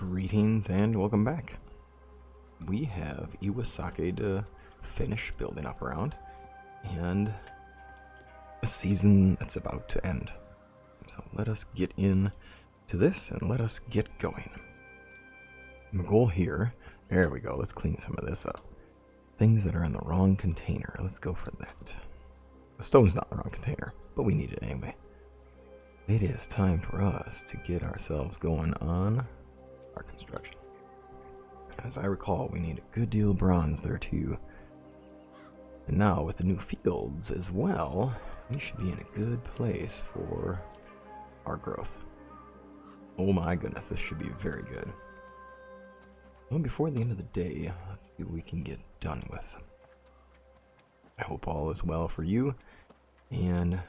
Greetings and welcome back. We have Iwasake to finish building up around, and a season that's about to end. So let us get into this and let us get going. The goal here, there we go, let's clean some of this up. Things that are in the wrong container, let's go for that. The stone's not in the wrong container, but we need it anyway. It is time for us to get ourselves going on our construction. As I recall, we need a good deal of bronze there too. And now with the new fields as well, we should be in a good place for our growth. Oh my goodness, this should be very good. Well, before the end of the day, let's see what we can get done with. I hope all is well for you, and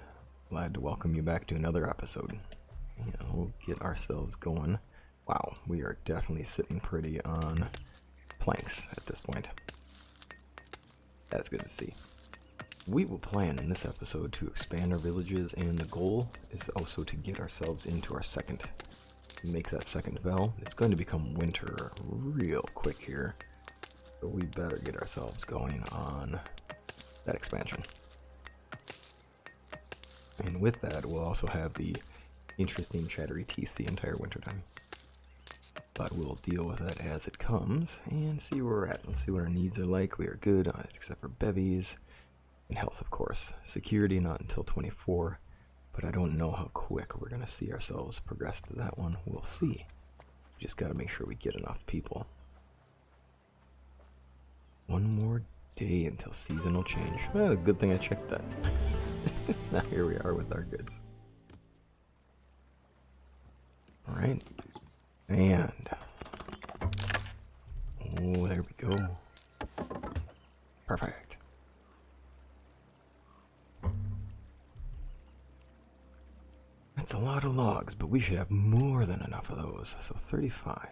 glad to welcome you back to another episode. And we'll get ourselves going. Wow, we are definitely sitting pretty on planks at this point. That's good to see. We will plan in this episode to expand our villages, and the goal is also to get ourselves into our make that second bell. It's going to become winter real quick here, so we better get ourselves going on that expansion. And with that, we'll also have the interesting chattery teeth the entire wintertime. But we'll deal with that as it comes and see where we're at and see what our needs are like. We are good, except for bevies and health, of course. Security not until 24, but I don't know how quick we're going to see ourselves progress to that one. We'll see. Just got to make sure we get enough people. One more day until seasonal change. Well, good thing I checked that. Now here we are with our goods. Alright. And oh, there we go. Perfect. That's a lot of logs, but we should have more than enough of those. So 35.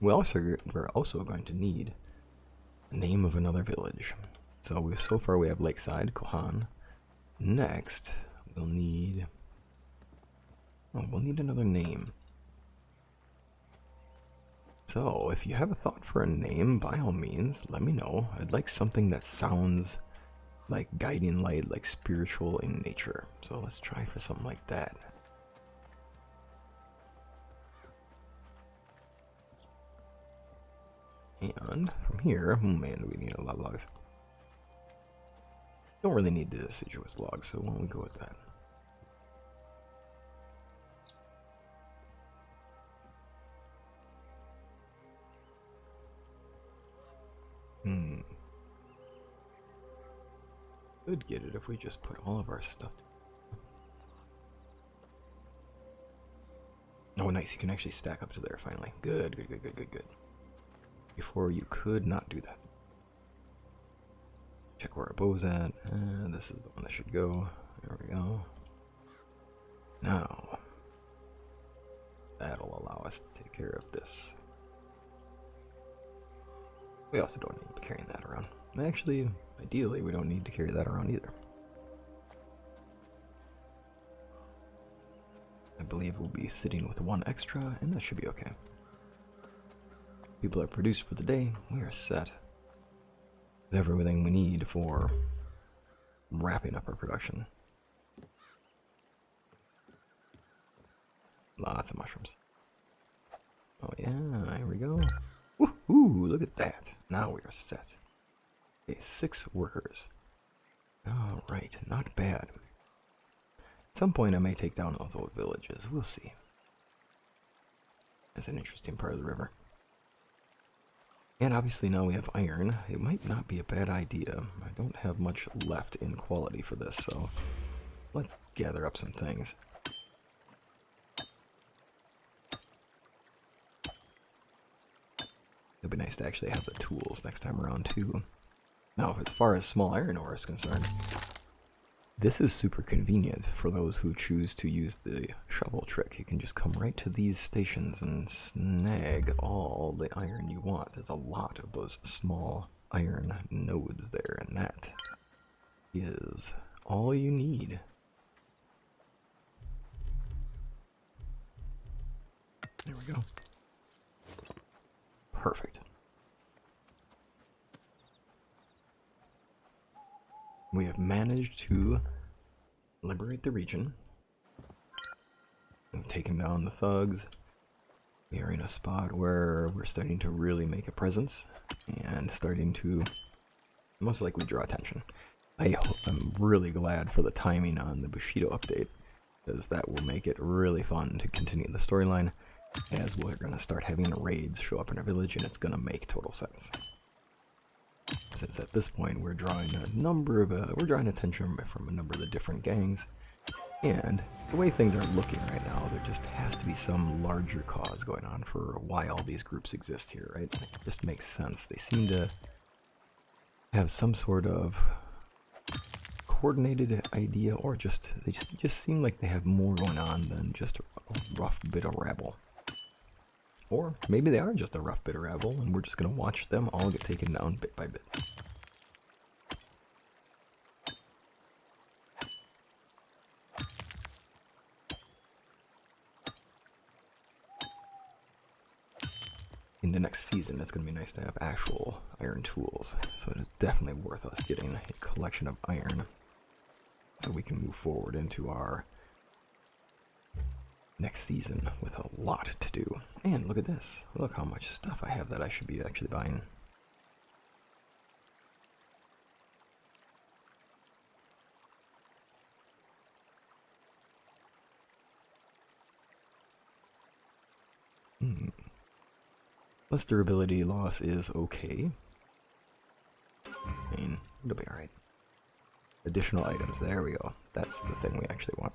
We're also going to need the name of another village. So far we have Lakeside, Kohan. Next, we'll need another name. So, if you have a thought for a name, by all means, let me know. I'd like something that sounds like guiding light, like spiritual in nature. So let's try for something like that. And from here, oh man, we need a lot of logs. Don't really need the deciduous logs, so why don't we go with that? Could get it if we just put all of our stuff. Oh, nice. You can actually stack up to there finally. Good. Before you could not do that. Check where our bow's at. This is the one that should go. There we go. Now, that'll allow us to take care of this. We also don't need to be carrying that around. Actually, ideally, we don't need to carry that around either. I believe we'll be sitting with one extra, and that should be okay. People are produced for the day. We are set with everything we need for wrapping up our production. Lots of mushrooms. Oh yeah, here we go. Woohoo! Look at that. Now we are set. Okay, 6 workers. Alright, not bad. At some point I may take down those old villages. We'll see. That's an interesting part of the river. And obviously now we have iron. It might not be a bad idea. I don't have much left in quality for this, so let's gather up some things. It'd be nice to actually have the tools next time around too. Now, as far as small iron ore is concerned, this is super convenient for those who choose to use the shovel trick. You can just come right to these stations and snag all the iron you want. There's a lot of those small iron nodes there, and that is all you need. we go. Perfect. We have managed to liberate the region. We've taken down the thugs. We are in a spot where we're starting to really make a presence and starting to most likely draw attention. I'm really glad for the timing on the Bushido update, because that will make it really fun to continue the storyline, as we're going to start having raids show up in our village, and it's going to make total sense. Since at this point we're drawing attention from a number of the different gangs, and the way things are looking right now, there just has to be some larger cause going on for why all these groups exist here, right? It just makes sense. They seem to have some sort of coordinated idea, or they just seem like they have more going on than just a rough bit of rabble. Or maybe they are just a rough bit of rabble, and we're just going to watch them all get taken down bit by bit. In the next season, it's going to be nice to have actual iron tools, so it is definitely worth us getting a collection of iron so we can move forward into our next season with a lot to do. And look at this. Look how much stuff I have that I should be actually buying. Less durability loss is okay. I mean, it'll be alright. Additional items, there we go. That's the thing we actually want.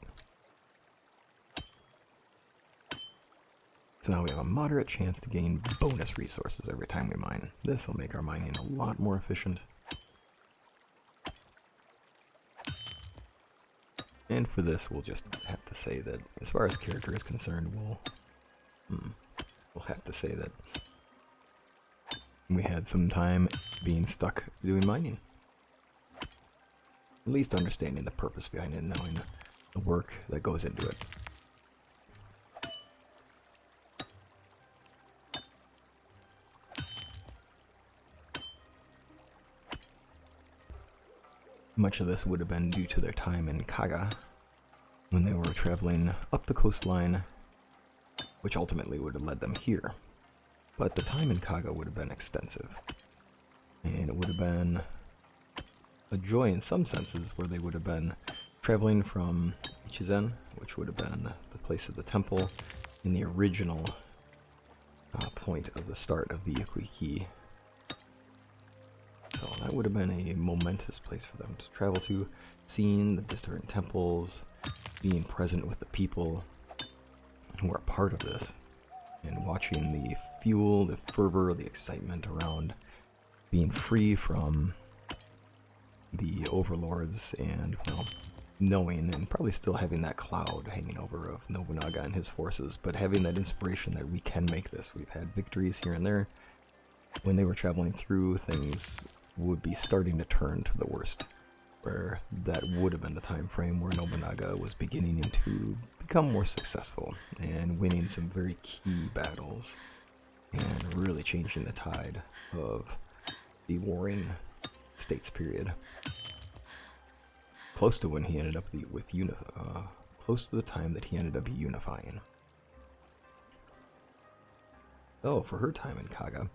So now we have a moderate chance to gain bonus resources every time we mine. This will make our mining a lot more efficient. And for this, we'll just have to say that, as far as character is concerned, we'll have to say that we had some time being stuck doing mining. At least understanding the purpose behind it, knowing the work that goes into it. Much of this would have been due to their time in Kaga, when they were traveling up the coastline, which ultimately would have led them here. But the time in Kaga would have been extensive, and it would have been a joy in some senses, where they would have been traveling from Ichizen, which would have been the place of the temple, in the original point of the start of the Yakuiki. So that would have been a momentous place for them to travel to, seeing the different temples, being present with the people who are part of this, and watching the fuel, the fervor, the excitement around being free from the overlords, and, well, knowing and probably still having that cloud hanging over of Nobunaga and his forces, but having that inspiration that we can make this. We've had victories here and there. When they were traveling through, things would be starting to turn to the worst, where that would have been the time frame where Nobunaga was beginning to become more successful and winning some very key battles and really changing the tide of the warring states period. Close to when he ended up close to the time that he ended up unifying. Oh, for her time in Kaga,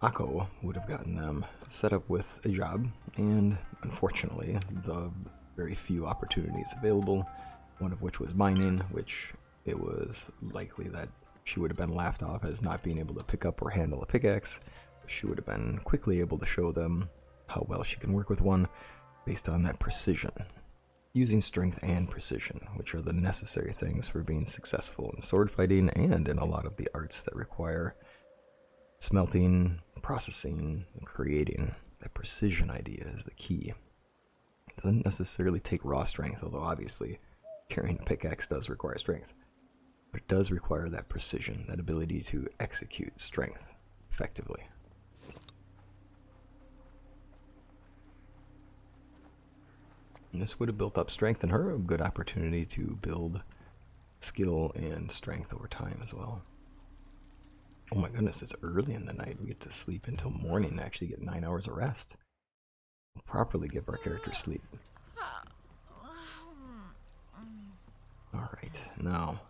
Akko would have gotten them set up with a job, and unfortunately, the very few opportunities available, one of which was mining, which it was likely that she would have been laughed off as not being able to pick up or handle a pickaxe. She would have been quickly able to show them how well she can work with one based on that precision. Using strength and precision, which are the necessary things for being successful in sword fighting and in a lot of the arts that require smelting, processing, and creating. That precision idea is the key. It doesn't necessarily take raw strength, although obviously carrying a pickaxe does require strength. But it does require that precision, that ability to execute strength effectively. And this would have built up strength in her, a good opportunity to build skill and strength over time as well. Oh my goodness, it's early in the night. We get to sleep until morning and actually get 9 hours of rest. We'll properly give our characters sleep. Alright, now,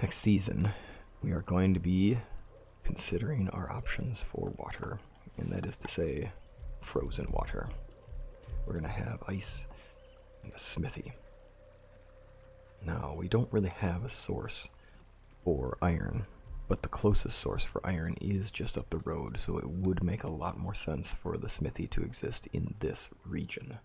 next season, we are going to be considering our options for water, and that is to say, frozen water. We're going to have ice and a smithy. Now, we don't really have a source for iron, but the closest source for iron is just up the road, so it would make a lot more sense for the smithy to exist in this region.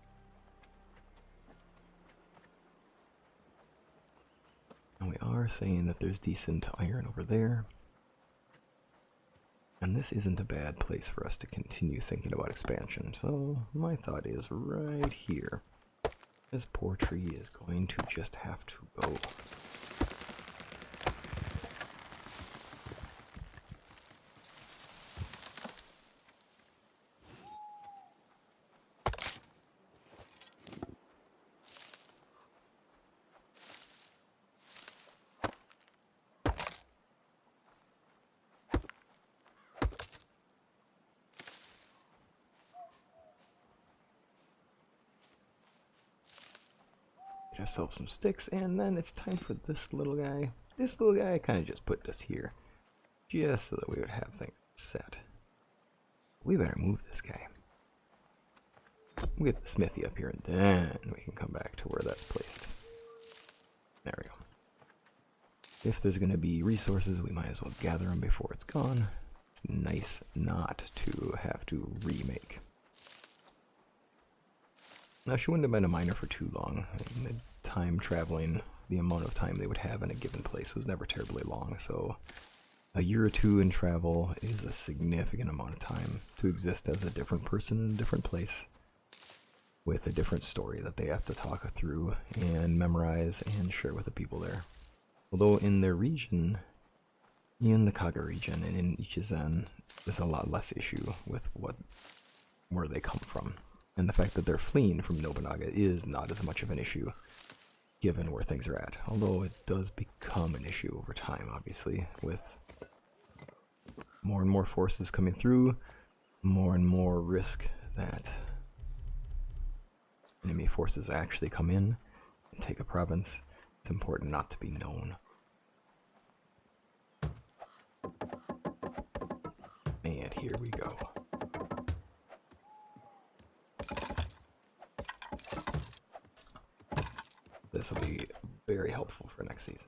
And we are saying that there's decent iron over there. And this isn't a bad place for us to continue thinking about expansion, so my thought is right here. This poor tree is going to just have to go. Get ourselves some sticks, and then it's time for this little guy. This little guy, I kind of just put this here, just so that we would have things set. We better move this guy. We'll get the smithy up here, and then we can come back to where that's placed. There we go. If there's going to be resources, we might as well gather them before it's gone. It's nice not to have to remake. Now, she wouldn't have been a miner for too long. The time traveling, the amount of time they would have in a given place was never terribly long, so a year or two in travel is a significant amount of time to exist as a different person in a different place with a different story that they have to talk through and memorize and share with the people there. Although in their region, in the Kaga region and in Ichizen, there's a lot less issue with where they come from. And the fact that they're fleeing from Nobunaga is not as much of an issue, given where things are at. Although it does become an issue over time, obviously, with more and more forces coming through, more and more risk that enemy forces actually come in and take a province. It's important not to be known. And here we go. This will be very helpful for next season.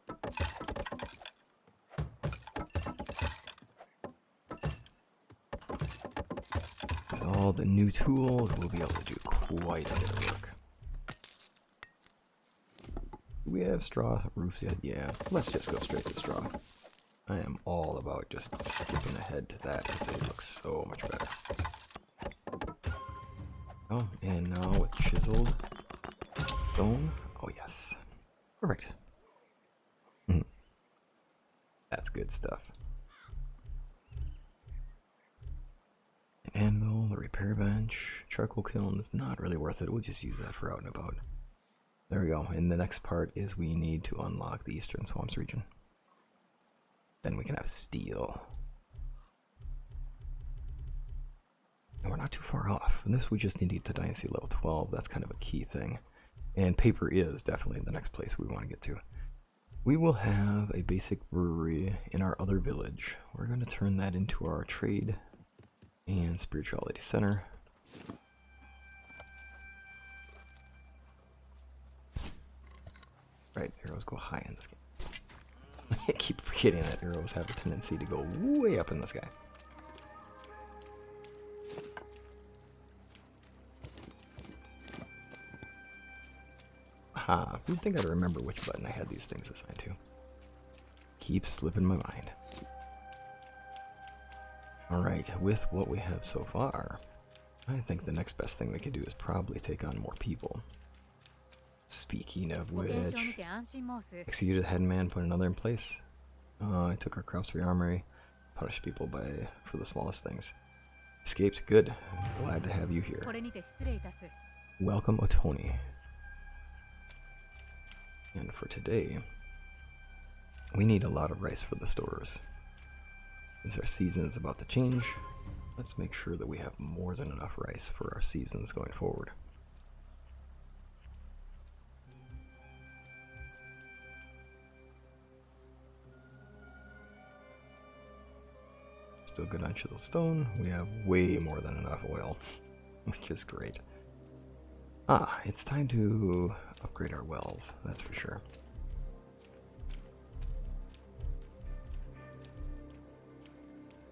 With all the new tools, we'll be able to do quite a bit of work. Do we have straw roofs yet? Yeah, let's just go straight to straw. I am all about just skipping ahead to that because it looks so much better. Oh, and now with chiseled stone. Oh yes. Perfect. That's good stuff. An anvil, the repair bench, charcoal kiln is not really worth it. We'll just use that for out and about. There we go. And the next part is we need to unlock the Eastern Swamps region. Then we can have steel. And we're not too far off. And this we just need to get to Dynasty level 12. That's kind of a key thing. And paper is definitely the next place we want to get to. We will have a basic brewery in our other village. We're going to turn that into our trade and spirituality center. Right, arrows go high in this game. I keep forgetting that arrows have a tendency to go way up in the sky. Aha, you'd think I'd remember which button I had these things assigned to. Keeps slipping my mind. Alright, with what we have so far, I think the next best thing we could do is probably take on more people. Speaking of which, executed headman, put another in place. I took our crops for the armory, punished people for the smallest things. Escaped, good. Glad to have you here. Welcome, Otoni. And for today, we need a lot of rice for the stores. As our season is about to change, let's make sure that we have more than enough rice for our seasons going forward. Still good on chisel stone. We have way more than enough oil, which is great. Ah, it's time to upgrade our wells, that's for sure.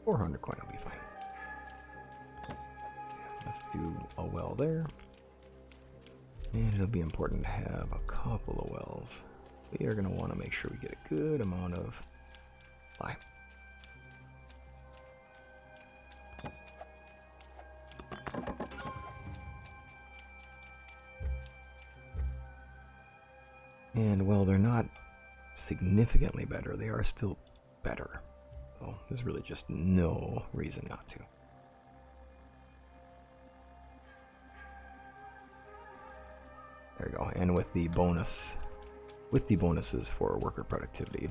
$400 coin will be fine. Let's do a well there. And it'll be important to have a couple of wells. We are going to want to make sure we get a good amount of lye. And while they're not significantly better, they are still better. So there's really just no reason not to. There we go. And with the bonuses for worker productivity,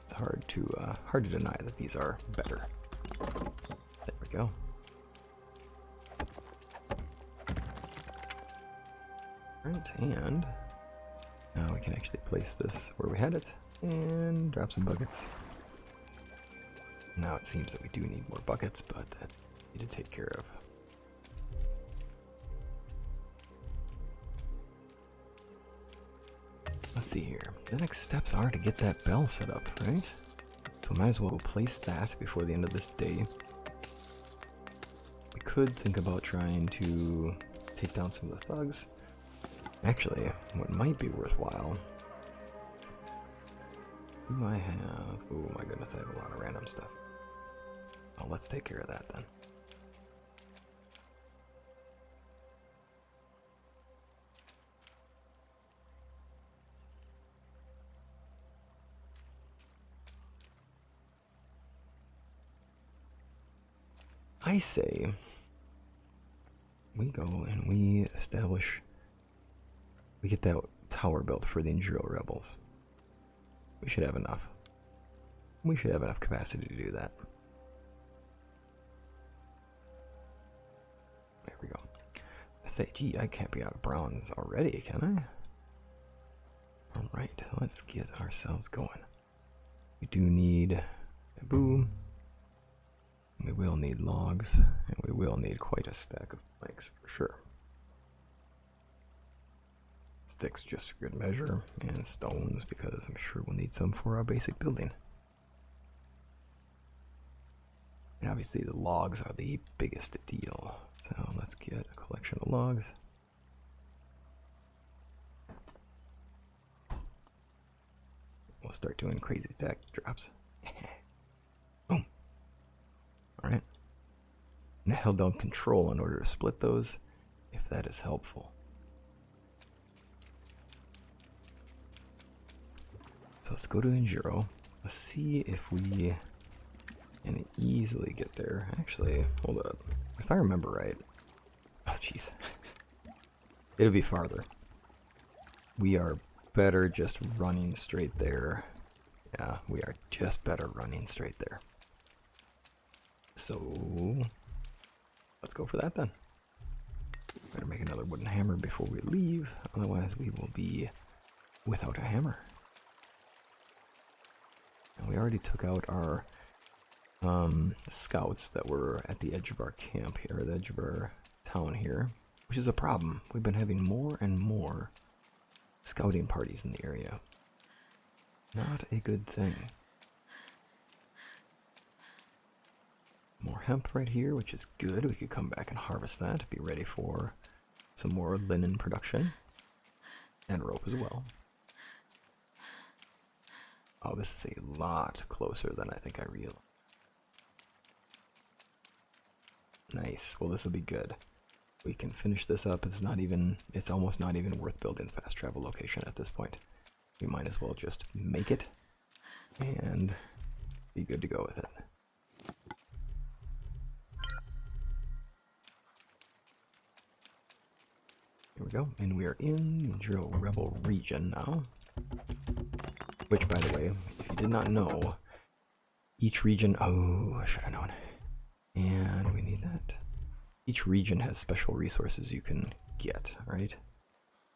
it's hard to deny that these are better. There we go. Right, and now we can actually place this where we had it and drop some buckets. Now it seems that we do need more buckets, but that's easy to take care of. Let's see here. The next steps are to get that bell set up, right? So might as well place that before the end of this day. We could think about trying to take down some of the thugs. Actually, what might be worthwhile... Who do I have? Oh my goodness, I have a lot of random stuff. Oh, let's take care of that then. I say we go and we establish, we get that tower built for the Injuro rebels. We should have enough. We should have enough capacity to do that. There we go. I say, gee, I can't be out of bronze already, can I? Alright, let's get ourselves going. We do need bamboo. We will need logs, and we will need quite a stack of planks for sure. Sticks just for good measure, and stones because I'm sure we'll need some for our basic building. And obviously the logs are the biggest deal. So let's get a collection of logs. We'll start doing crazy stack drops. Boom. Alright. And I held down control in order to split those, if that is helpful. So let's go to Injuro. Let's see if we can easily get there. Actually, hold up. If I remember right... Oh, jeez. It'll be farther. We are better just running straight there. Yeah, we are just better running straight there. So, let's go for that then. Better make another wooden hammer before we leave, otherwise we will be without a hammer. And we already took out our scouts that were at the edge of our camp here, or the edge of our town here, which is a problem. We've been having more and more scouting parties in the area. Not a good thing. More hemp right here, which is good. We could come back and harvest that, be ready for some more linen production. And rope as well. Oh, this is a lot closer than I think I realized. Nice. Well, this will be good. We can finish this up. It's almost not even worth building a fast travel location at this point. We might as well just make it and be good to go with it. we go. And we are in Drill Rebel region now. Which, by the way, if you did not know, each region... Oh, I should have known. And we need that. Each region has special resources you can get, right?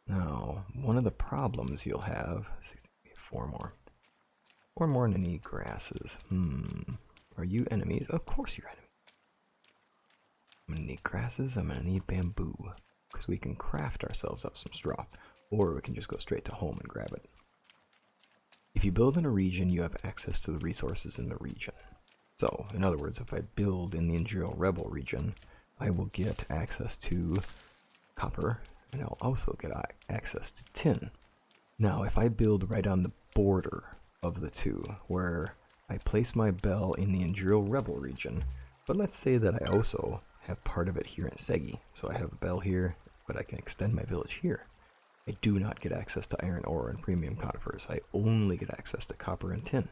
Now, one of the problems you'll have... 4 more. 4 more and I need grasses. Are you enemies? Of course you're enemies. I'm gonna need grasses, I'm gonna need bamboo. Because we can craft ourselves up some straw. Or we can just go straight to home and grab it. If you build in a region, you have access to the resources in the region. So, in other words, if I build in the Imperial Rebel region, I will get access to copper, and I'll also get access to tin. Now, if I build right on the border of the two, where I place my bell in the Imperial Rebel region, but let's say that I also have part of it here in Segi. So I have a bell here, but I can extend my village here. I do not get access to iron ore and premium conifers. I only get access to copper and tin.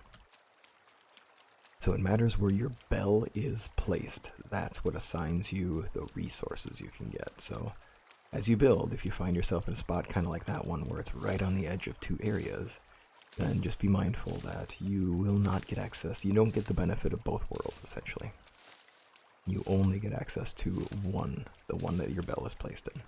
So it matters where your bell is placed. That's what assigns you the resources you can get. So as you build, if you find yourself in a spot kind of like that one where it's right on the edge of 2 areas, then just be mindful that you will not get access. You don't get the benefit of both worlds, essentially. You only get access to one, the one that your bell is placed in.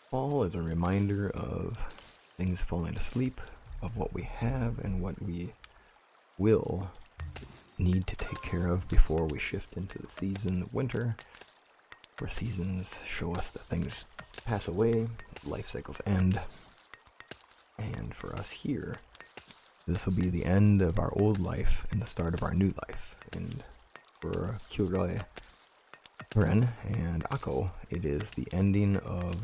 Fall is a reminder of things falling asleep, of what we have and what we will need to take care of before we shift into the season of winter, where seasons show us that things pass away, life cycles end, and for us here, this will be the end of our old life and the start of our new life. And for Kuroi-Ran and Akko, it is the ending of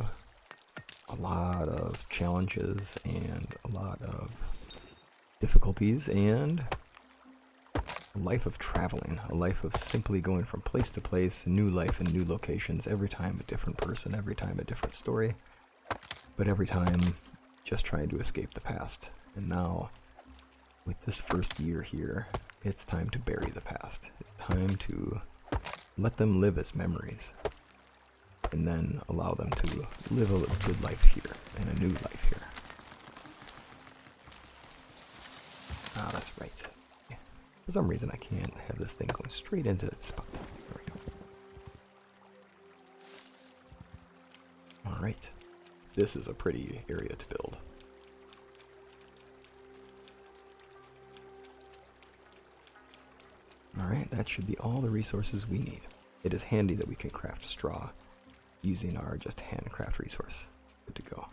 a lot of challenges and a lot of difficulties and a life of traveling, a life of simply going from place to place, new life and new locations, every time a different person, every time a different story, but every time just trying to escape the past. And now, with this first year here, it's time to bury the past. It's time to let them live as memories, and then allow them to live a good life here, and a new life here. Ah, that's right. Yeah. For some reason I can't have this thing going straight into its spot. There we go. Alright. This is a pretty area to build. Alright, that should be all the resources we need. It is handy that we can craft straw using our just handcraft resource. Good to go.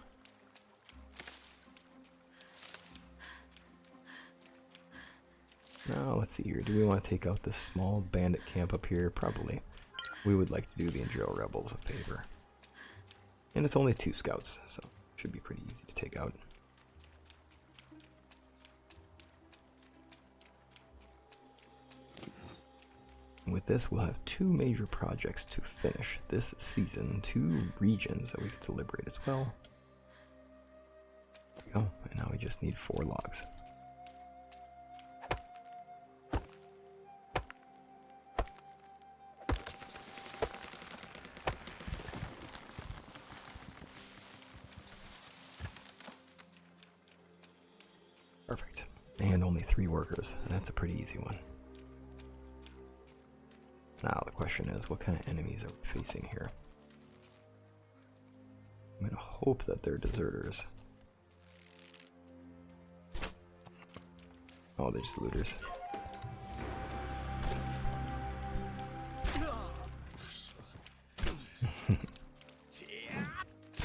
Now, let's see here. Do we want to take out this small bandit camp up here? Probably. We would like to do the Imperial Rebels a favor. And it's only 2 scouts, so it should be pretty easy to take out. With this, we'll have 2 major projects to finish this season, 2 regions that we get to liberate as well. There we go, and now we just need 4 logs. Perfect, and only 3 workers, that's a pretty easy one. Now the question is, what kind of enemies are we facing here? I'm gonna hope that they're deserters. Oh, they're just looters.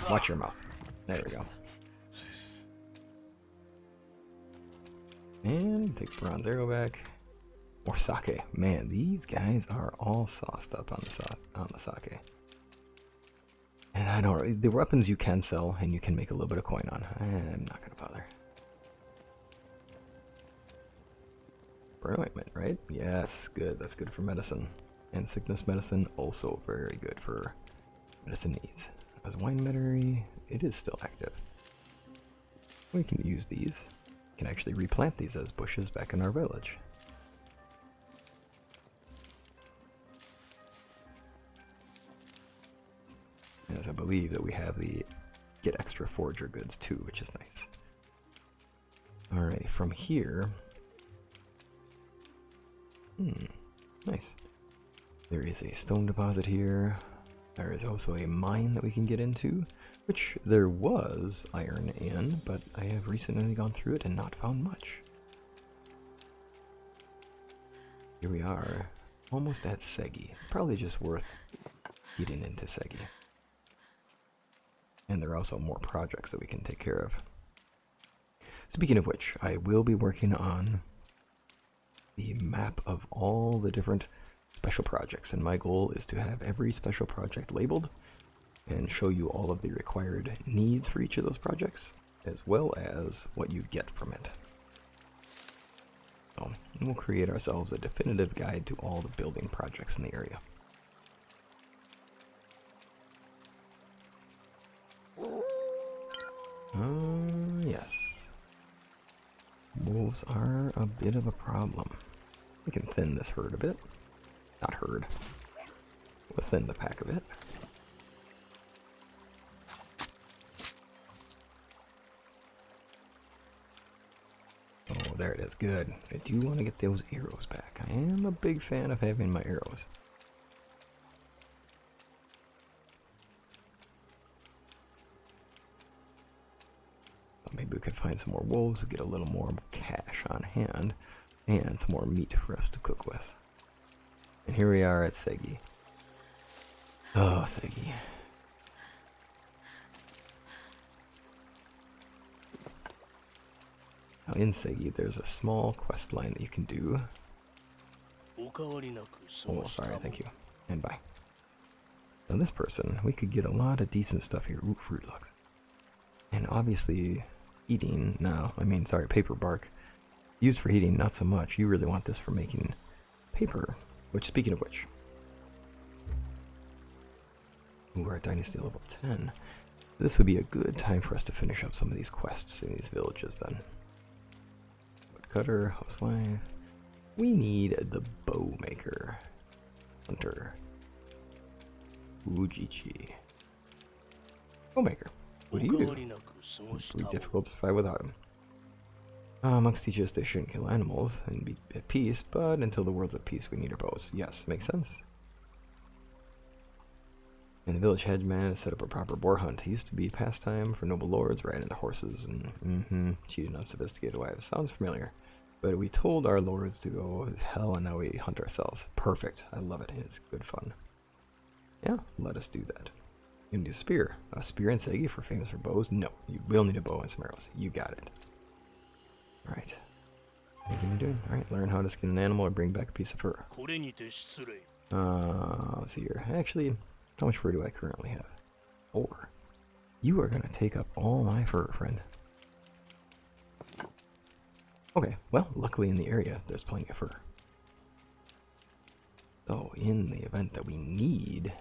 Watch your mouth. There we go. And take the bronze arrow back. More sake. Man, these guys are all sauced up on the sake. And I don't... The weapons you can sell, and you can make a little bit of coin on. I'm not gonna bother. Burn ointment, right? Yes, good. That's good for medicine. And sickness medicine, also very good for medicine needs. As wine metairie, it is still active. We can use these. We can actually replant these as bushes back in our village. As I believe that we have the get extra forager goods too, which is nice. Alright, from here... nice. There is a stone deposit here. There is also a mine that we can get into, which there was iron in, but I have recently gone through it and not found much. Here we are, almost at Segi. It's probably just worth getting into Segi. And there are also more projects that we can take care of. Speaking of which, I will be working on the map of all the different special projects, and my goal is to have every special project labeled and show you all of the required needs for each of those projects, as well as what you get from it. So, we'll create ourselves a definitive guide to all the building projects in the area. Yes. Wolves are a bit of a problem. We can thin this herd a bit. Not herd. We'll thin the pack a bit. Oh, there it is. Good. I do want to get those arrows back. I am a big fan of having my arrows. Maybe we could find some more wolves, get a little more cash on hand, and some more meat for us to cook with. And here we are at Segi. Oh, Segi. Now in Segi, there's a small quest line that you can do. Oh, sorry, thank you. And bye. Now this person, we could get a lot of decent stuff here. Ooh, fruit logs. And obviously, heating, paper bark. Used for heating, not so much. You really want this for making paper. Which, speaking of which, we're at Dynasty level 10. This would be a good time for us to finish up some of these quests in these villages then. Woodcutter, housewife. We need the bow maker. Hunter. Ujichi. Bow maker. What do you do? It's really difficult to fight without him. Monks teach us they shouldn't kill animals and be at peace, but until the world's at peace, we need our bows. Yes, makes sense. And the village headman has set up a proper boar hunt. He used to be a pastime for noble lords, riding the horses and cheating on sophisticated wives. Sounds familiar. But we told our lords to go to hell, and now we hunt ourselves. Perfect. I love it. It's good fun. Yeah, let us do that. You can do spear. A spear and Segi for famous for bows? No, you will need a bow and some arrows. You got it. Alright. What are you doing? Alright, learn how to skin an animal or bring back a piece of fur. Let's see here. Actually, how much fur do I currently have? 4. You are going to take up all my fur, friend. Okay, well, luckily in the area, there's plenty of fur. So, in the event that we need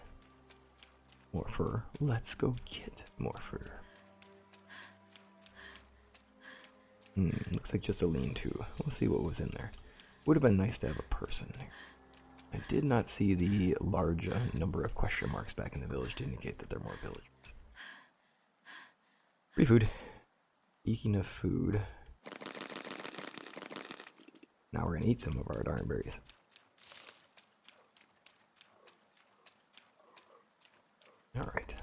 more fur, let's go get more fur. Looks like just a lean-to. We'll see what was in there. Would have been nice to have a person here. I did not see the large number of question marks back in the village to indicate that there are more villagers. Free food. Speaking of food, now we're gonna eat some of our darn berries. Alright.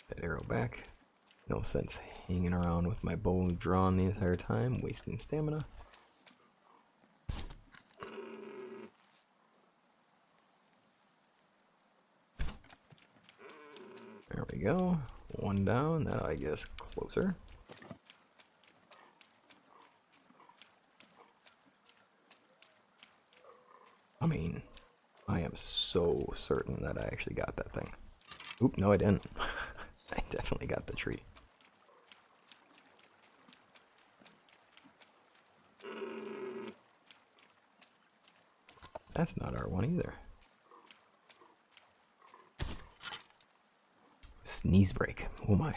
That arrow back. No sense hanging around with my bow drawn the entire time, wasting stamina. There we go. One down. Now I guess closer. I mean, I am so certain that I actually got that thing. Oop, no I didn't. I definitely got the tree. That's not our one either. Sneeze break. Oh my.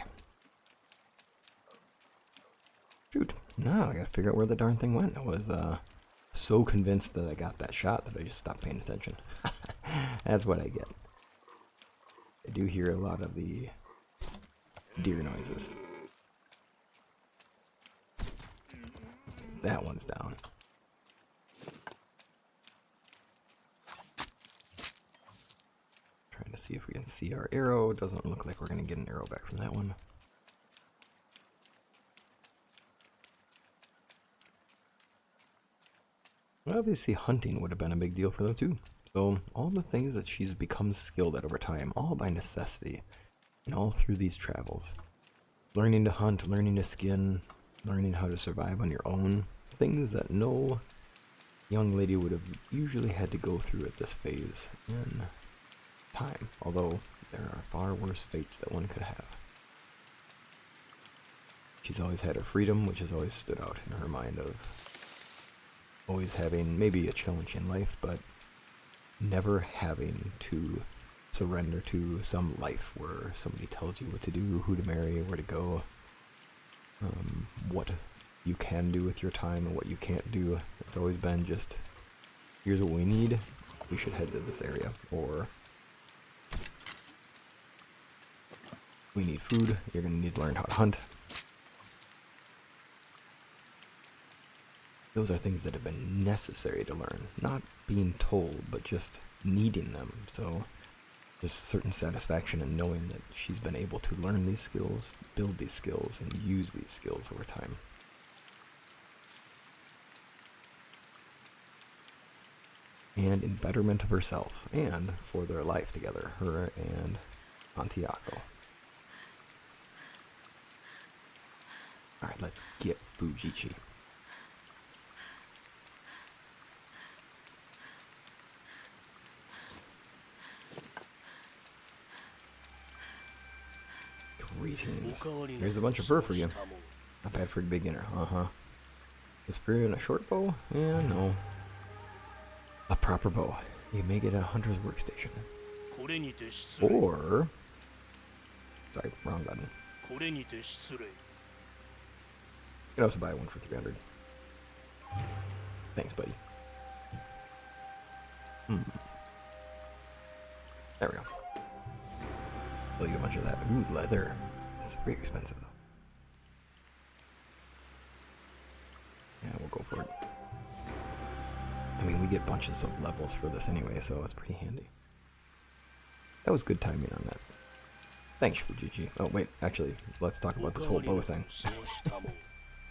Shoot. Now I gotta figure out where the darn thing went. It was so convinced that I got that shot that I just stopped paying attention. That's what I get. I do hear a lot of the deer noises. That one's down. Trying to see if we can see our arrow. Doesn't look like we're going to get an arrow back from that one. Obviously hunting would have been a big deal for them too. So all the things that she's become skilled at over time, all by necessity, and all through these travels. Learning to hunt, learning to skin, learning how to survive on your own. Things that no young lady would have usually had to go through at this phase in time. Although there are far worse fates that one could have. She's always had her freedom, which has always stood out in her mind of always having maybe a challenge in life, but never having to surrender to some life where somebody tells you what to do, who to marry, where to go, what you can do with your time and what you can't do. It's always been just, here's what we need, we should head to this area, or we need food, you're going to need to learn how to hunt. Those are things that have been necessary to learn, not being told, but just needing them. So there's a certain satisfaction in knowing that she's been able to learn these skills, build these skills, and use these skills over time. And in betterment of herself, and for their life together, her and Santiago. Alright, let's get Fujichi. Greetings. Here's a bunch of fur for you. Not bad for a beginner. This for you in a short bow? Yeah, no. A proper bow. You may get a hunter's workstation. Or... Sorry, wrong button. You can also buy one for 300. Thanks, buddy. There we go. I'll get a bunch of that. Ooh, leather. It's pretty expensive though. Yeah, we'll go for it. I mean, we get bunches of levels for this anyway, so it's pretty handy. That was good timing on that. Thanks, Fujiji. Oh, wait, actually, let's talk about this whole bow thing.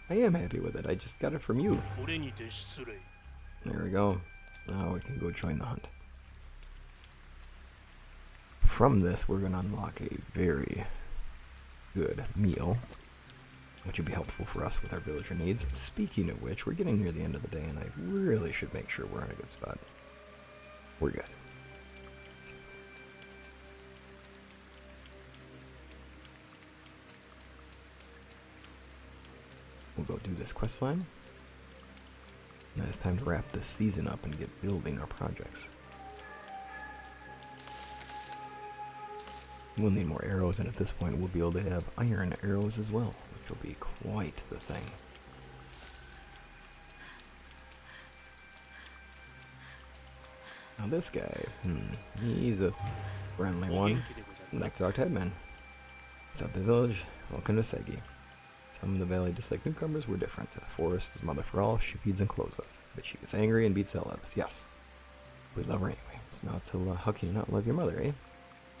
I am happy with it. I just got it from you. There we go. Now we can go join the hunt. From this, we're going to unlock a very good meal, which would be helpful for us with our villager needs. Speaking of which, we're getting near the end of the day, and I really should make sure we're in a good spot. We're good. We'll go do this quest line. Now it's time to wrap this season up and get building our projects. We'll need more arrows, and at this point we'll be able to have iron arrows as well, which will be quite the thing. Now this guy, he's a friendly one. Next Arc Headman. South the village, welcome to Segi. Some of the valley, just like newcomers, we're different. The forest is mother for all, she feeds and clothes us. But she gets angry and beats the hell out of us, yes. We love her anyway. It's not to how can you not love your mother, eh?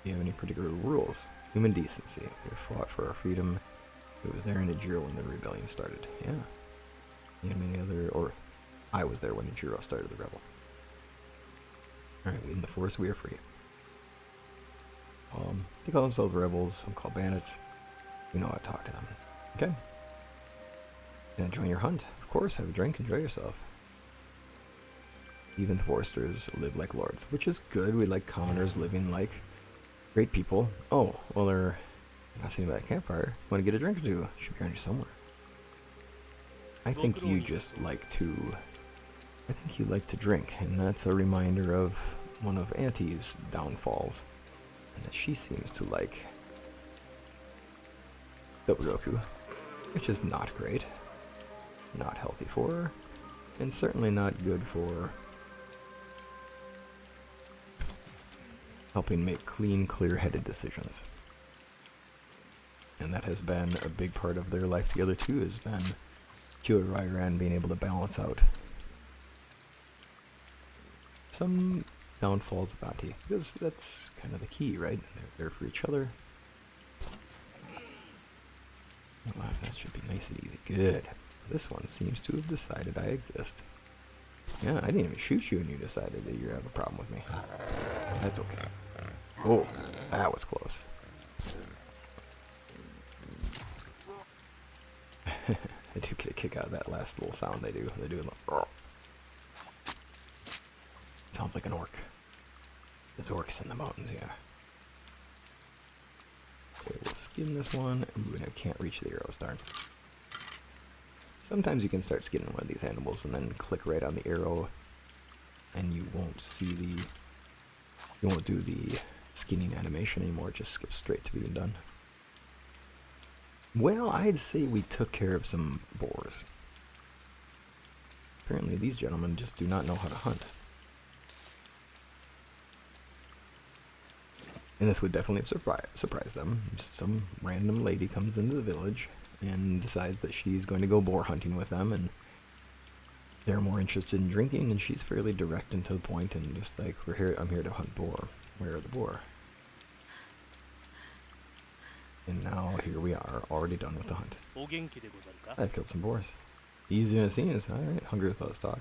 Do you have any particular rules? Human decency. We fought for our freedom. It was there in Ejiro when the rebellion started. Yeah. You have any other, or I was there when Ejiro started the rebel. Alright, we in the forest, we are free. They call themselves rebels, some call bandits. We know how to talk to them. Okay. Gonna join your hunt? Of course, have a drink, enjoy yourself. Even the foresters live like lords, which is good. We like commoners living like great people. Oh, well, they're not sitting by a campfire. Want to get a drink or two? Should be around here somewhere. I think you just like to... I think you like to drink, and that's a reminder of one of Auntie's downfalls. And that she seems to like Doburoku, which is not great. Not healthy for her. and certainly not good for helping make clean, clear-headed decisions. And that has been a big part of their life together too, has been Kuroi-Ran being able to balance out some downfalls of Auntie, because that's kind of the key, right? They're there for each other. Oh, that should be nice and easy. Good. This one seems to have decided I exist. Yeah, I didn't even shoot you and you decided that you have a problem with me. That's okay. Oh, that was close. I do get a kick out of that last little sound they do. They do like, sounds like an orc. It's orcs in the mountains, yeah. Okay, we'll skin this one. Ooh, and I can't reach the arrows, darn. Sometimes you can start skinning one of these animals and then click right on the arrow, and you won't see the, you won't do the skinning animation anymore. It just skips straight to being done. Well, I'd say we took care of some boars. Apparently these gentlemen just do not know how to hunt. And this would definitely surprise them. Just some random lady comes into the village and decides that she's going to go boar hunting with them, and they're more interested in drinking, and she's fairly direct and to the point, and just like, I'm here to hunt boar. Where are the boar? And now here we are, already done with the hunt. I've killed some boars. Easy as seen is, alright, hungry without stock.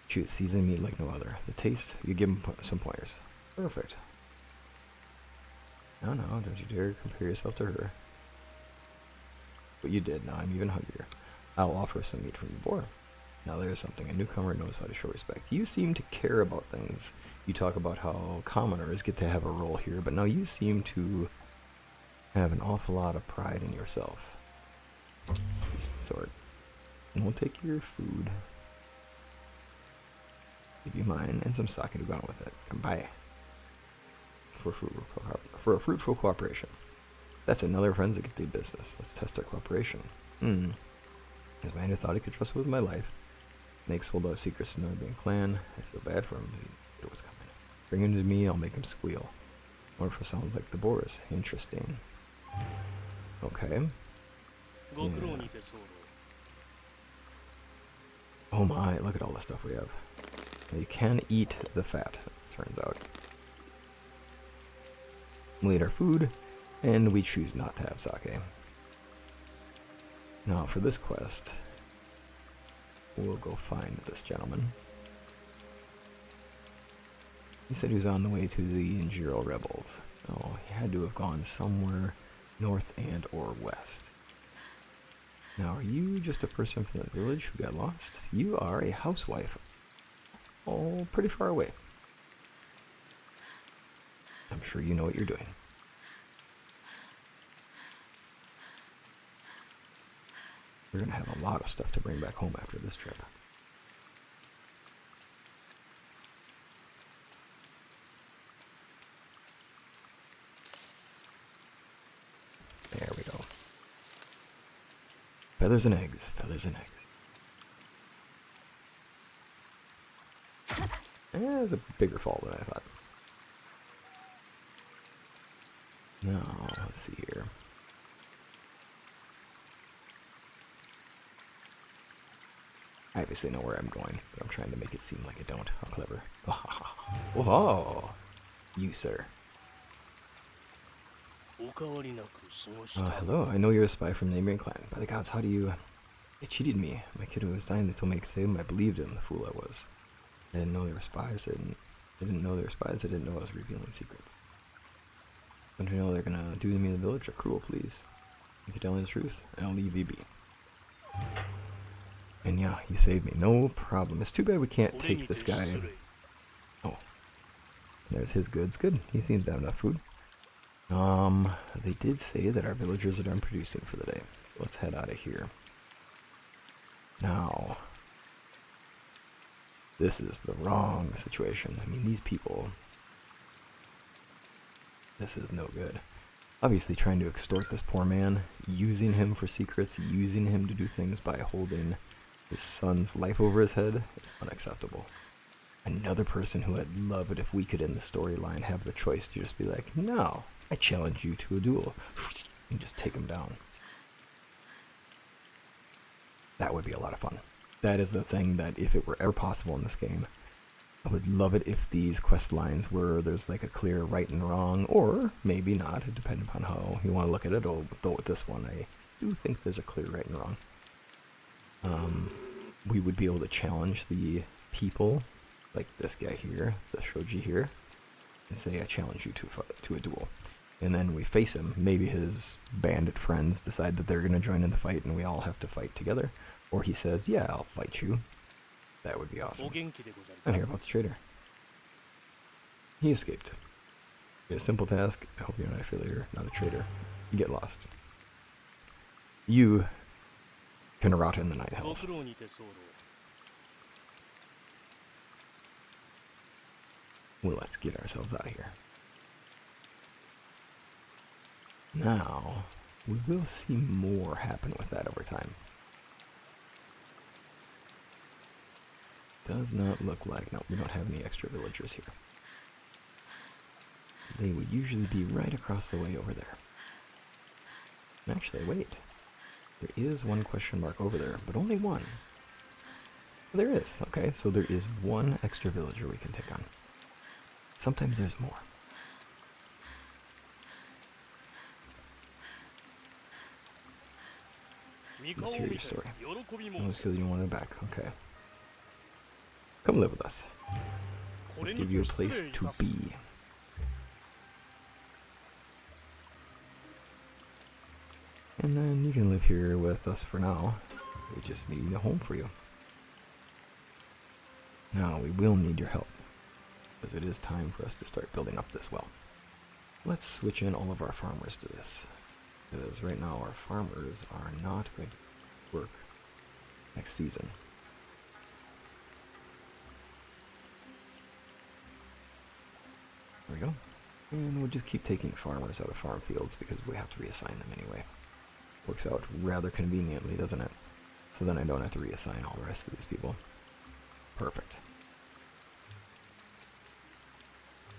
Shoot, seasoned meat like no other. The taste, you give them some pointers. Perfect. No, don't you dare compare yourself to her. But you did, now I'm even hungrier. I'll offer some meat from the boar. Now there's something, a newcomer knows how to show respect. You seem to care about things. You talk about how commoners get to have a role here, but now you seem to have an awful lot of pride in yourself. Decent sword. And we'll take your food. Give you mine and some sake to go on with it. Come by. For a fruitful cooperation. That's another forensic do business. Let's test our cooperation. As man who thought he could trust with my life. Snake sold out secrets to another being clan. I feel bad for him. It was coming. Bring him to me, I'll make him squeal. Wonderful sounds like the boars. Interesting. Okay. Yeah. Oh my, look at all the stuff we have. Now you can eat the fat, turns out. We eat our food, and we choose not to have sake. Now for this quest, we'll go find this gentleman. He said he was on the way to the Injiro rebels. Oh, he had to have gone somewhere north and or west. Now, are you just a person from the village who got lost? You are a housewife. Oh, pretty far away. I'm sure you know what you're doing. We're gonna have a lot of stuff to bring back home after this trip. There we go. Feathers and eggs, feathers and eggs. It's a bigger fall than I thought. Now, let's see here. I obviously know where I'm going, but I'm trying to make it seem like I don't. How clever. Oh, you, sir. Hello, I know you're a spy from the neighboring clan. By the gods, how do you... They cheated me. My kid who was dying, they told me I could save him. I believed him, the fool I was. I didn't know they were spies. I didn't know they were spies. I didn't know I was revealing secrets. Don't you know they're gonna do to me in the village? Are cruel, please. You can tell me the truth, and I'll leave you be. And yeah, you saved me. No problem. It's too bad we can't take this guy. Oh. There's his goods. Good. He seems to have enough food. They did say that our villagers are done producing for the day. So let's head out of here. Now, this is the wrong situation. I mean, these people... This is no good. Obviously trying to extort this poor man, using him for secrets, using him to do things by holding his son's life over his head is unacceptable. Another person who I'd love it if we could, in the storyline, have the choice to just be like, no, I challenge you to a duel, and just take him down. That would be a lot of fun. That is the thing that, if it were ever possible in this game, I would love it if these quest lines were, there's like a clear right and wrong, or maybe not, depending upon how you want to look at it, though with this one I do think there's a clear right and wrong. We would be able to challenge the people, like this guy here, the Shoji here, and say, I challenge you to a duel. And then we face him. Maybe his bandit friends decide that they're going to join in the fight and we all have to fight together. Or he says, yeah, I'll fight you. That would be awesome. And hear about the traitor. He escaped. A simple task. I hope you're not a failure, not a traitor. You get lost. You can rot in the night hells. Well, let's get ourselves out of here. Now, we will see more happen with that over time. Does not look like, no, we don't have any extra villagers here. They would usually be right across the way over there. Actually, wait. There is one question mark over there, but only one. There is, okay, so there is one extra villager we can take on. Sometimes there's more. Let's hear your story. Let's kill you wanted back, okay. Come live with us. Let's give you a place to be. And then you can live here with us for now. We just need a home for you. Now we will need your help, because it is time for us to start building up this well. Let's switch in all of our farmers to this, because right now our farmers are not going to work next season. There we go. And we'll just keep taking farmers out of farm fields because we have to reassign them anyway. Works out rather conveniently, doesn't it? So then I don't have to reassign all the rest of these people. Perfect.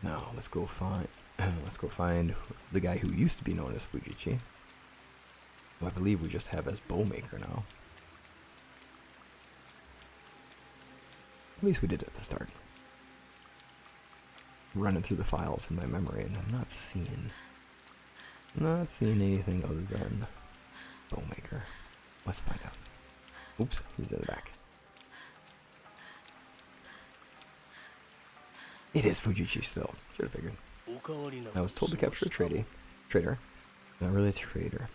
Now let's go find the guy who used to be known as Fujichi, who I believe we just have as Bowmaker now. At least we did at the start. Running through the files in my memory, and I'm not seeing anything other than Bowmaker. Let's find out. Oops, he's in the back. It is Fujichi still. Should have figured. I was told to capture a trader. Not really a trader.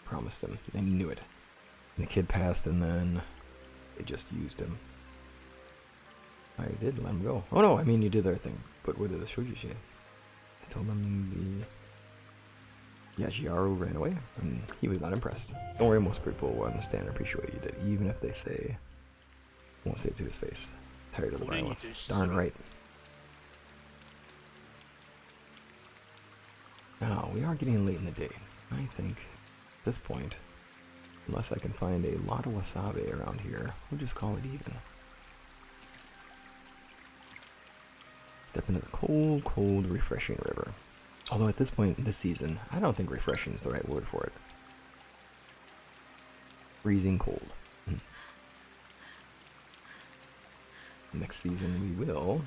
Promised him. I knew it. And the kid passed, and then they just used him. I did let him go. Oh no, I mean you did their thing. But what did the Shojichi? I told them the Yajiaru ran away, and he was not impressed. Don't worry, most people will understand and appreciate what you did, even if they say, won't say it to his face. Tired of the violence. Darn right. Now, we are getting late in the day. I think, at this point, unless I can find a lot of wasabi around here, we'll just call it even. Step into the cold, cold, refreshing river. Although at this point in this season, I don't think refreshing is the right word for it. Freezing cold. Next season we will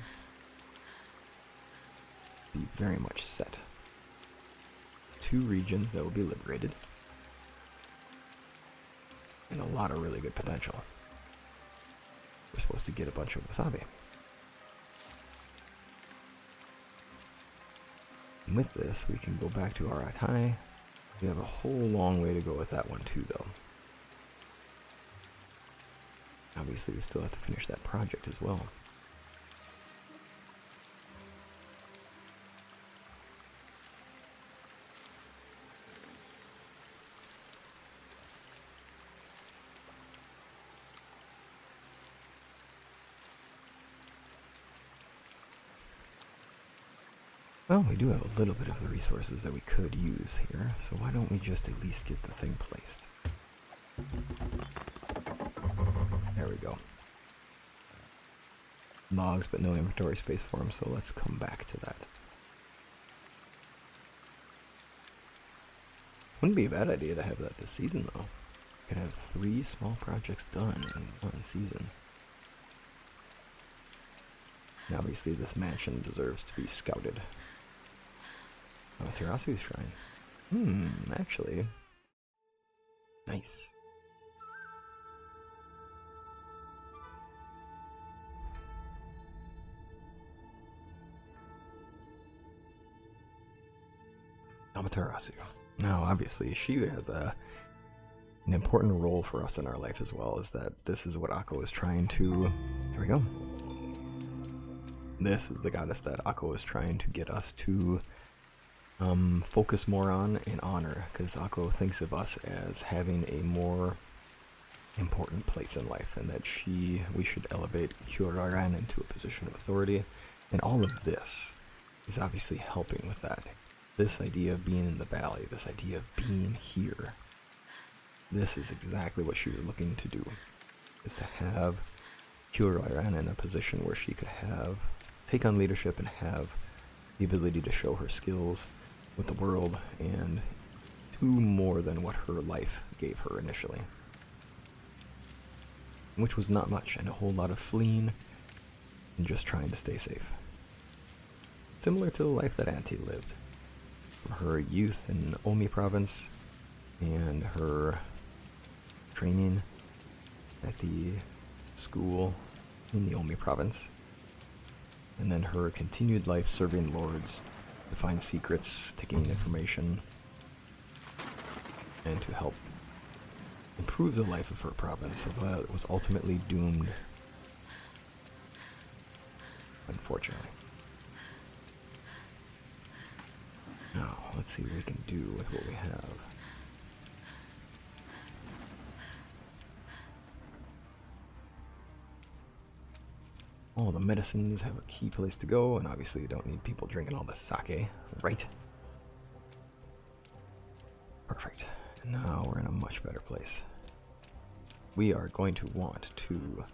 be very much set. 2 regions that will be liberated. And a lot of really good potential. We're supposed to get a bunch of wasabi. And with this, we can go back to Aratai. We have a whole long way to go with that one too, though. Obviously, we still have to finish that project as well. Well, we do have a little bit of the resources that we could use here, so why don't we just at least get the thing placed? go. Logs, but no inventory space for them, so let's come back to that. Wouldn't be a bad idea to have that this season, though. You could have 3 small projects done in 1 season. And obviously this mansion deserves to be scouted. Amaterasu Shrine. Actually. Nice. Amaterasu. Now, obviously, she has an important role for us in our life as well, is that this is what Akko is trying to... Here we go. This is the goddess that Akko is trying to get us to focus more on and honor, because Akko thinks of us as having a more important place in life, and that we should elevate Kuroi-Ran into a position of authority, and all of this is obviously helping with that. This idea of being in the valley, this idea of being here, this is exactly what she was looking to do, is to have Kuroi-Ran in a position where she could take on leadership and have the ability to show her skills with the world and do more than what her life gave her initially. Which was not much, and a whole lot of fleeing and just trying to stay safe. Similar to the life that Auntie lived. From her youth in Omi province and her training at the school in the Omi province, and then her continued life serving lords to find secrets, to gain information, and to help improve the life of her province, but it was ultimately doomed, unfortunately. Now, let's see what we can do with what we have. All the medicines have a key place to go, and obviously you don't need people drinking all the sake, right? Perfect. Now we're in a much better place. We are going to want to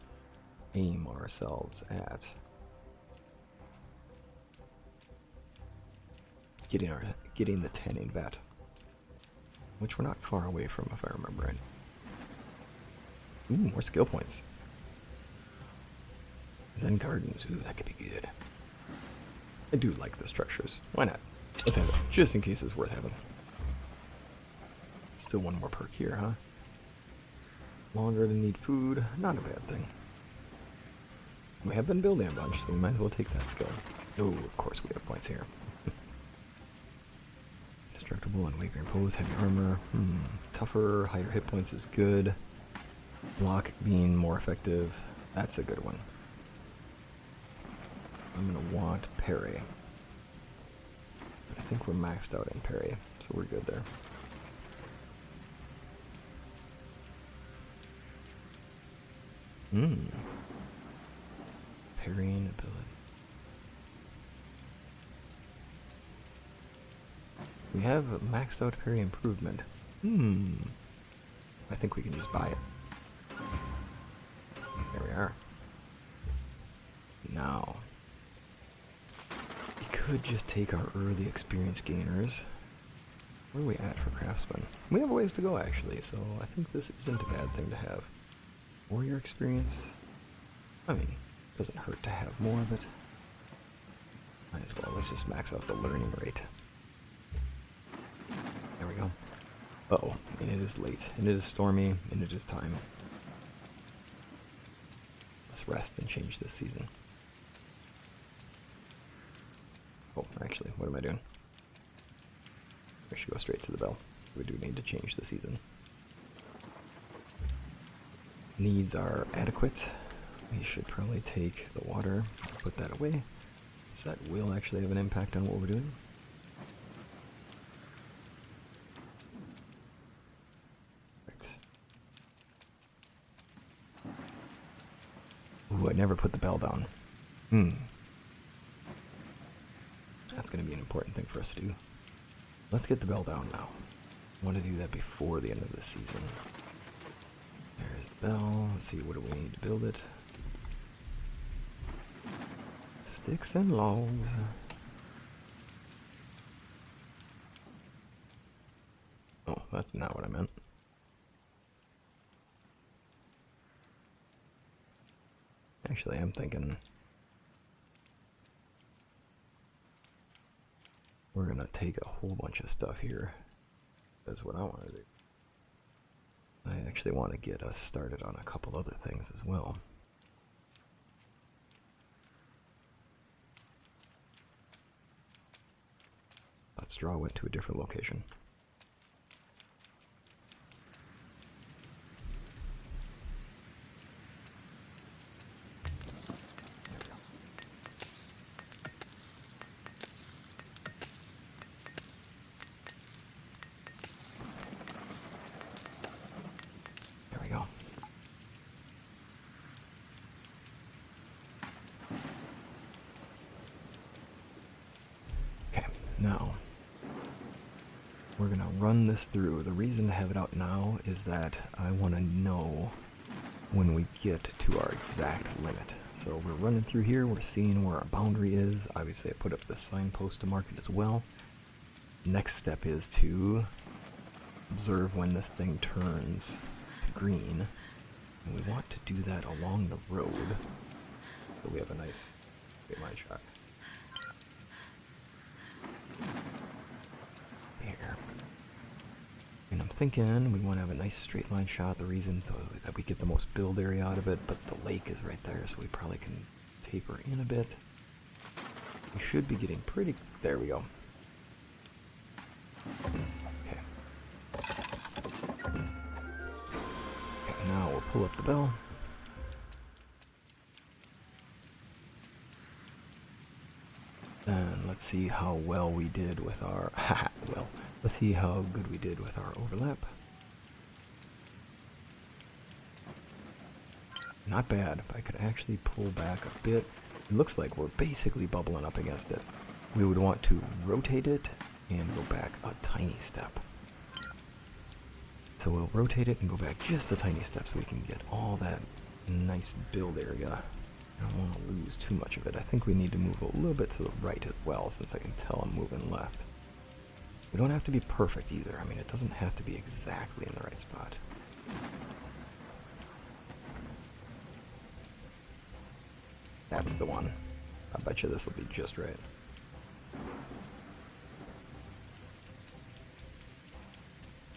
aim ourselves at getting the tanning vat, which we're not far away from, if I remember right. Ooh, more skill points. Zen Gardens, ooh, that could be good. I do like the structures. Why not? Let's have it, just in case it's worth having. Still one more perk here, huh? Longer to need food, not a bad thing. We have been building a bunch, so we might as well take that skill. Oh, of course we have points here. Destructible and wavering pose, heavy armor. Tougher, higher hit points is good. Block being more effective, that's a good one. I'm gonna want parry. I think we're maxed out in parry, so we're good there. Parrying ability. We have maxed out parry improvement. I think we can just buy it. There we are. Now, we could just take our early experience gainers. Where are we at for craftsmen? We have a ways to go actually, so I think this isn't a bad thing to have. Warrior experience? I mean, doesn't hurt to have more of it. Might as well, let's just max out the learning rate. There we go. Uh-oh, and it is late, and it is stormy, and it is time. Let's rest and change this season. Oh, actually, what am I doing? I should go straight to the bell. We do need to change the season. Needs are adequate. We should probably take the water, put that away, so that will actually have an impact on what we're doing. Right. Ooh, I never put the bell down. That's going to be an important thing for us to do. Let's get the bell down now. I want to do that before the end of the season. There's the bell. Let's see, what do we need to build it? Sticks and logs. Oh, that's not what I meant. Actually, I'm thinking we're gonna take a whole bunch of stuff here. That's what I want to do. I actually want to get us started on a couple other things as well. That straw went to a different location. There we go. Okay, now we're gonna run this through. The reason to have it out now is that I want to know when we get to our exact limit. So we're running through here, we're seeing where our boundary is. Obviously I put up the signpost to mark it as well. Next step is to observe when this thing turns green. And we want to do that along the road. So we have a nice straight line shot. There. And I'm thinking we want to have a nice straight line shot. The reason that we get the most build area out of it, but the lake is right there, so we probably can taper in a bit. We should be getting pretty... There we go. Okay. Okay, now we'll pull up the bell. And let's see how well we did with our... well, let's see how good we did with our overlap. Not bad. If I could actually pull back a bit. It looks like we're basically bubbling up against it. We would want to rotate it and go back a tiny step. So we'll rotate it and go back just a tiny step so we can get all that nice build area. I don't want to lose too much of it. I think we need to move a little bit to the right as well, since I can tell I'm moving left. We don't have to be perfect either. I mean, it doesn't have to be exactly in the right spot. That's the one. I bet you this will be just right.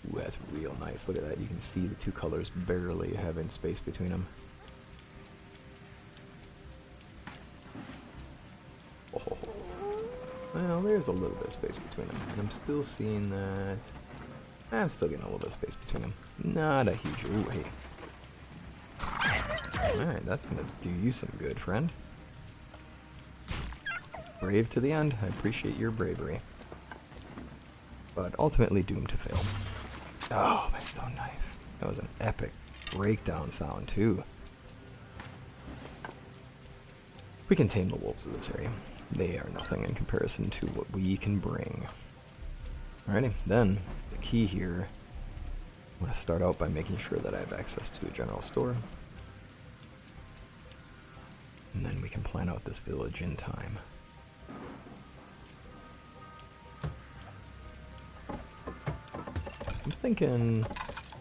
Ooh, that's real nice. Look at that. You can see the two colors barely having space between them. Oh. Well, there's a little bit of space between them. And I'm still seeing that... I'm still getting a little bit of space between them. Not a huge... Ooh, hey. Alright, that's gonna do you some good, friend. Brave to the end. I appreciate your bravery. But ultimately doomed to fail. Oh, my stone knife. That was an epic breakdown sound, too. We can tame the wolves of this area. They are nothing in comparison to what we can bring. Alrighty, then, the key here, I'm going to start out by making sure that I have access to a general store. And then we can plan out this village in time. I'm thinking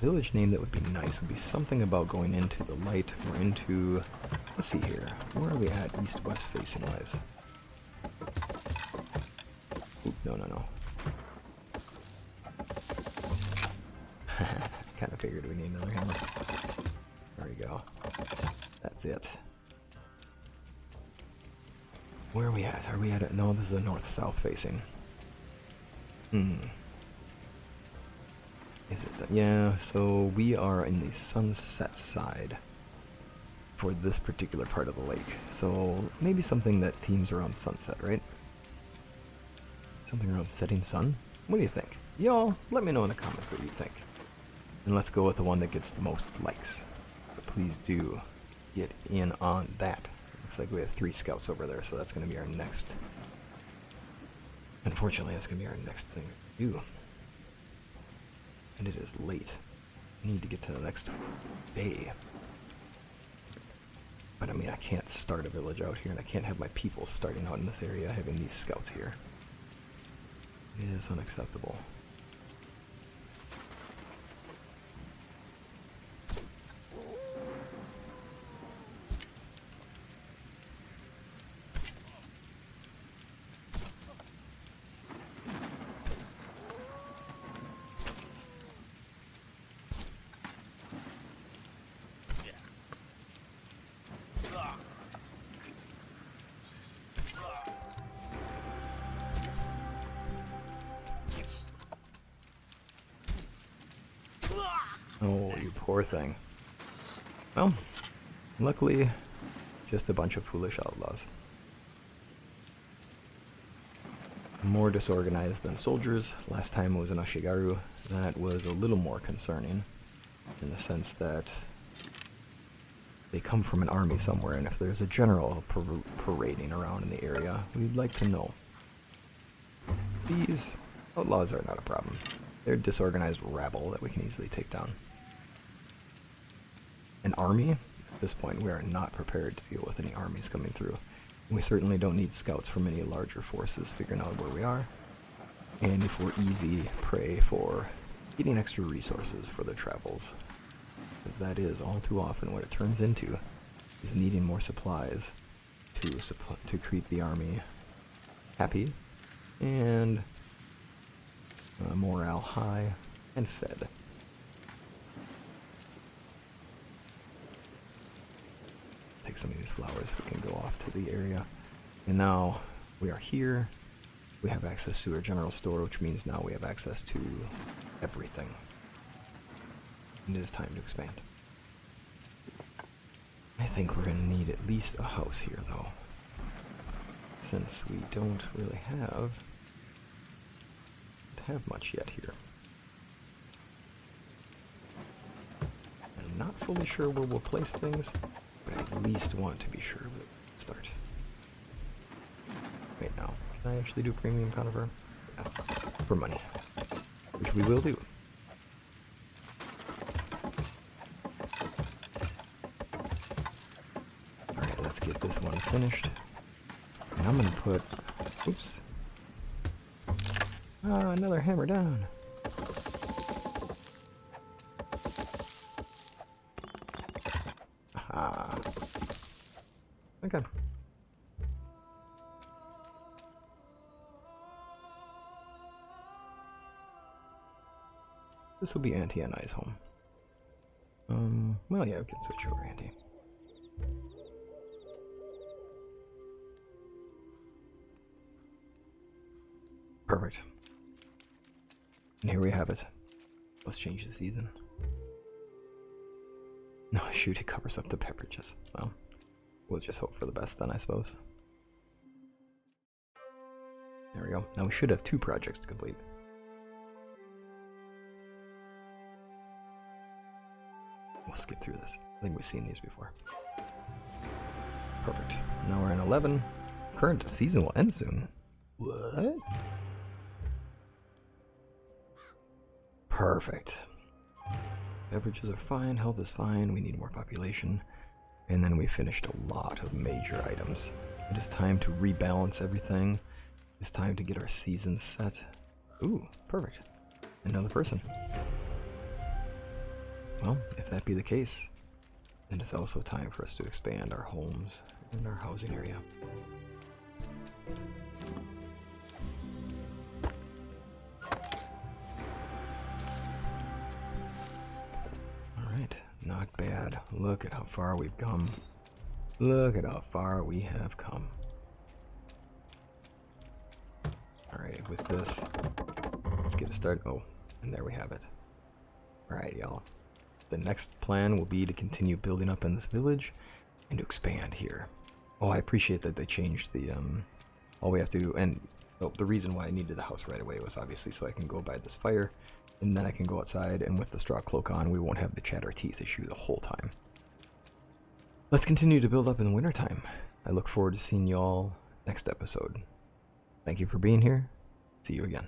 village name that would be nice would be something about going into the light or into... Let's see here. Where are we at east-west facing wise? Oop, no. Kind of figured we need another hammer. There we go. That's it. Where are we at? Are we at it? No, this is a north-south facing. Is it that? Yeah, so we are in the sunset side for this particular part of the lake. So maybe something that themes around sunset, right? Something around setting sun? What do you think? Y'all, let me know in the comments what you think. And let's go with the one that gets the most likes. So please do get in on that. Looks like we have 3 scouts over there, so that's going to be our next... Unfortunately, that's going to be our next thing to do. And it is late. need to get to the next bay. But I mean, I can't start a village out here, and I can't have my people starting out in this area having these scouts here. It is unacceptable. Oh, you poor thing. Well, luckily, just a bunch of foolish outlaws. More disorganized than soldiers. Last time it was an Ashigaru. That was a little more concerning, in the sense that they come from an army somewhere, and if there's a general parading around in the area, we'd like to know. These outlaws are not a problem. They're disorganized rabble that we can easily take down. An army? At this point, we are not prepared to deal with any armies coming through. We certainly don't need scouts from any larger forces figuring out where we are. And if we're easy prey for getting extra resources for their travels. Because that is all too often what it turns into, is needing more supplies to keep the army happy and morale high and fed. Take some of these flowers, we can go off to the area. And now we are here. We have access to our general store, which means now we have access to everything. And it is time to expand. I think we're going to need at least a house here, though, since we don't really have much yet here. I'm not fully sure where we'll place things, but I at least want to be sure we'll start. Wait, now, can I actually do premium conifer? Yeah, for money, which we will do. Alright, let's get this one finished. And I'm gonna put, oops. Ah, another hammer down. Aha. Okay. This will be Auntie and I's home. Well, yeah, we can switch over Auntie. Perfect. And here we have it. Let's change the season. No, shoot, it covers up the beverages. Well, we'll just hope for the best then, I suppose. There we go. Now we should have 2 projects to complete. We'll skip through this. I think we've seen these before. Perfect. Now we're in 11. Current season will end soon. What? Perfect. Beverages are fine, health is fine, we need more population. And then we finished a lot of major items. It is time to rebalance everything. It's time to get our season set. Ooh, perfect. Another person. Well, if that be the case, then it's also time for us to expand our homes and our housing area. Alright, not bad. Look at how far we've come. Look at how far we have come. Alright, with this, let's get a start. Oh, and there we have it. Alright, y'all. The next plan will be to continue building up in this village and to expand here. Oh, I appreciate that they changed the, all we have to do, and oh, the reason why I needed the house right away was obviously so I can go by this fire, and then I can go outside, and with the straw cloak on, we won't have the chatter teeth issue the whole time. Let's continue to build up in the wintertime. I look forward to seeing y'all next episode. Thank you for being here. See you again.